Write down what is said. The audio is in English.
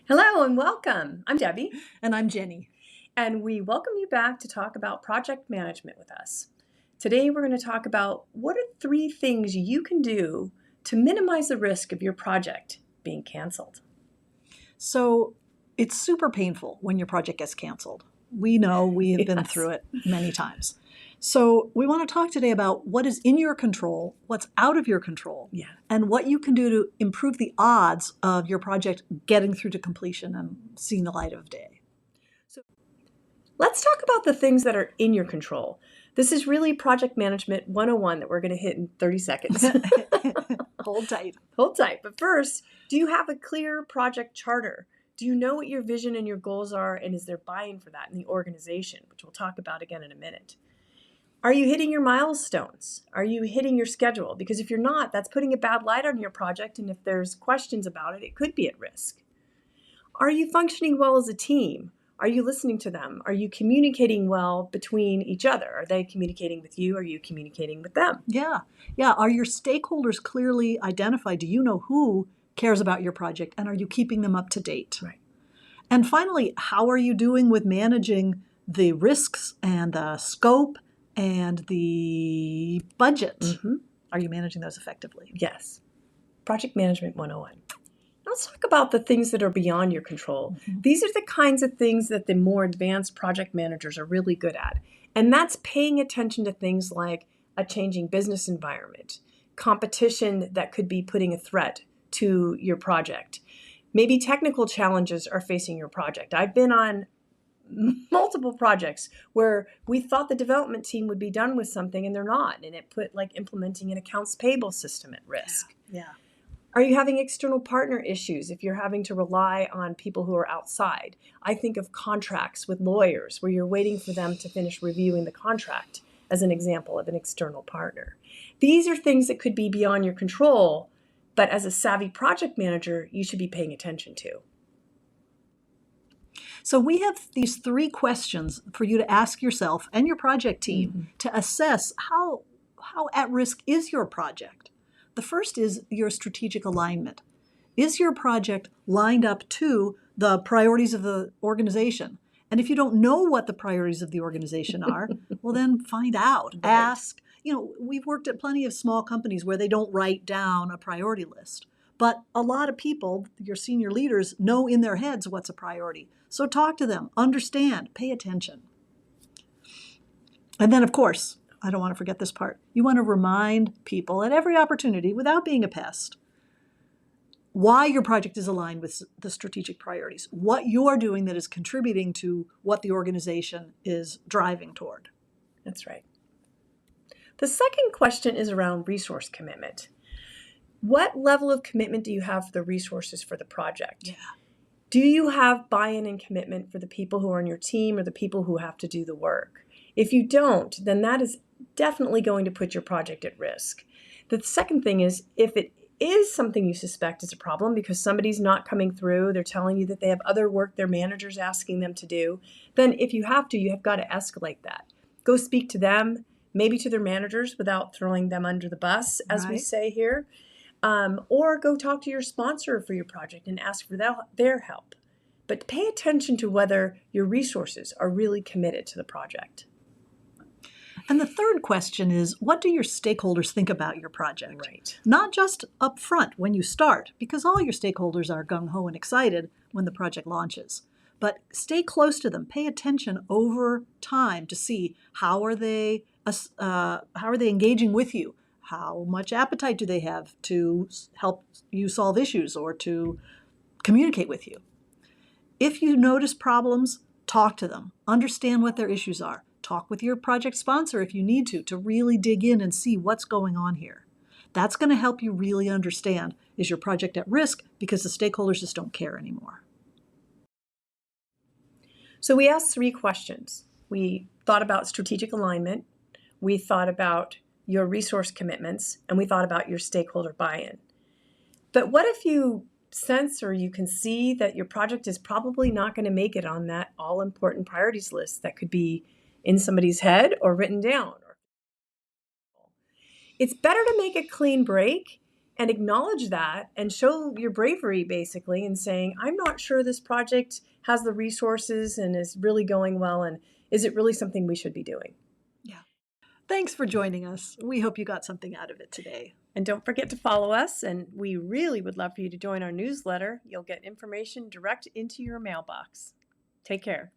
Hello and welcome. I'm Debbie, And I'm Jenny. and we welcome you back to talk about project management with us. Today, we're going to talk about what are 3 things you can do to minimize the risk of your project being canceled. So it's super painful when your project gets canceled. We know we have been Yes. through it many times. So we want to talk today about what is in your control, what's out of your control, Yeah. and what you can do to improve the odds of your project getting through to completion and seeing the light of day. Let's talk about the things that are in your control. This is really project management 101 that we're going to hit in 30 seconds. Hold tight. Hold tight. But first, do you have a clear project charter? Do you know what your vision and your goals are, and is there buy-in for that in the organization, which we'll talk about again in a minute? Are you hitting your milestones? Are you hitting your schedule? Because if you're not, that's putting a bad light on your project, and if there's questions about it, it could be at risk. Are you functioning well as a team? Are you listening to them? Are you communicating well between each other? Are they communicating with you? Are you communicating with them? Yeah. Are your stakeholders clearly identified? Do you know who cares about your project, and are you keeping them up to date? Right. And finally, how are you doing with managing the risks and the scope and the budget? Mm-hmm. Are you managing those effectively? Yes. Project Management 101. Let's talk about the things that are beyond your control. Mm-hmm. These are the kinds of things that the more advanced project managers are really good at. And that's paying attention to things like a changing business environment, competition that could be putting a threat to your project. Maybe technical challenges are facing your project. I've been on multiple projects where we thought the development team would be done with something and they're not. And it put like implementing an accounts payable system at risk. Yeah. Are you having external partner issues if you're having to rely on people who are outside? I think of contracts with lawyers where you're waiting for them to finish reviewing the contract as an example of an external partner. These are things that could be beyond your control, but as a savvy project manager, you should be paying attention to. So we have these 3 questions for you to ask yourself and your project team to assess how at risk is your project. The first is your strategic alignment. Is your project lined up to the priorities of the organization? And if you don't know what the priorities of the organization are, well, then find out. Right. Ask. We've worked at plenty of small companies where they don't write down a priority list. But a lot of people, your senior leaders, know in their heads what's a priority. So talk to them, understand, pay attention. And then, of course, I don't want to forget this part. You want to remind people at every opportunity, without being a pest, why your project is aligned with the strategic priorities, what you're doing that is contributing to what the organization is driving toward. That's right. The second question is around resource commitment. What level of commitment do you have for the resources for the project? Yeah. Do you have buy-in and commitment for the people who are on your team or the people who have to do the work? If you don't, then that is definitely going to put your project at risk. The second thing is, if it is something you suspect is a problem because somebody's not coming through, they're telling you that they have other work their manager's asking them to do, then if you have to, you have got to escalate that. Go speak to them, maybe to their managers without throwing them under the bus, as we Right. say here. Or go talk to your sponsor for your project and ask for their help. But pay attention to whether your resources are really committed to the project. And the third question is, what do your stakeholders think about your project? Right. Not just up front when you start, because all your stakeholders are gung-ho and excited when the project launches. But stay close to them. Pay attention over time to see how are they engaging with you? How much appetite do they have to help you solve issues or to communicate with you? If you notice problems, talk to them. Understand what their issues are. Talk with your project sponsor if you need to really dig in and see what's going on here. That's going to help you really understand, is your project at risk because the stakeholders just don't care anymore. So we asked 3 questions. We thought about strategic alignment, we thought about your resource commitments, and we thought about your stakeholder buy-in. But what if you sense or you can see that your project is probably not going to make it on that all-important priorities list that could be in somebody's head or written down? It's better to make a clean break and acknowledge that and show your bravery basically in saying, I'm not sure this project has the resources and is really going well. And is it really something we should be doing? Yeah. Thanks for joining us. We hope you got something out of it today. And don't forget to follow us. And we really would love for you to join our newsletter. You'll get information direct into your mailbox. Take care.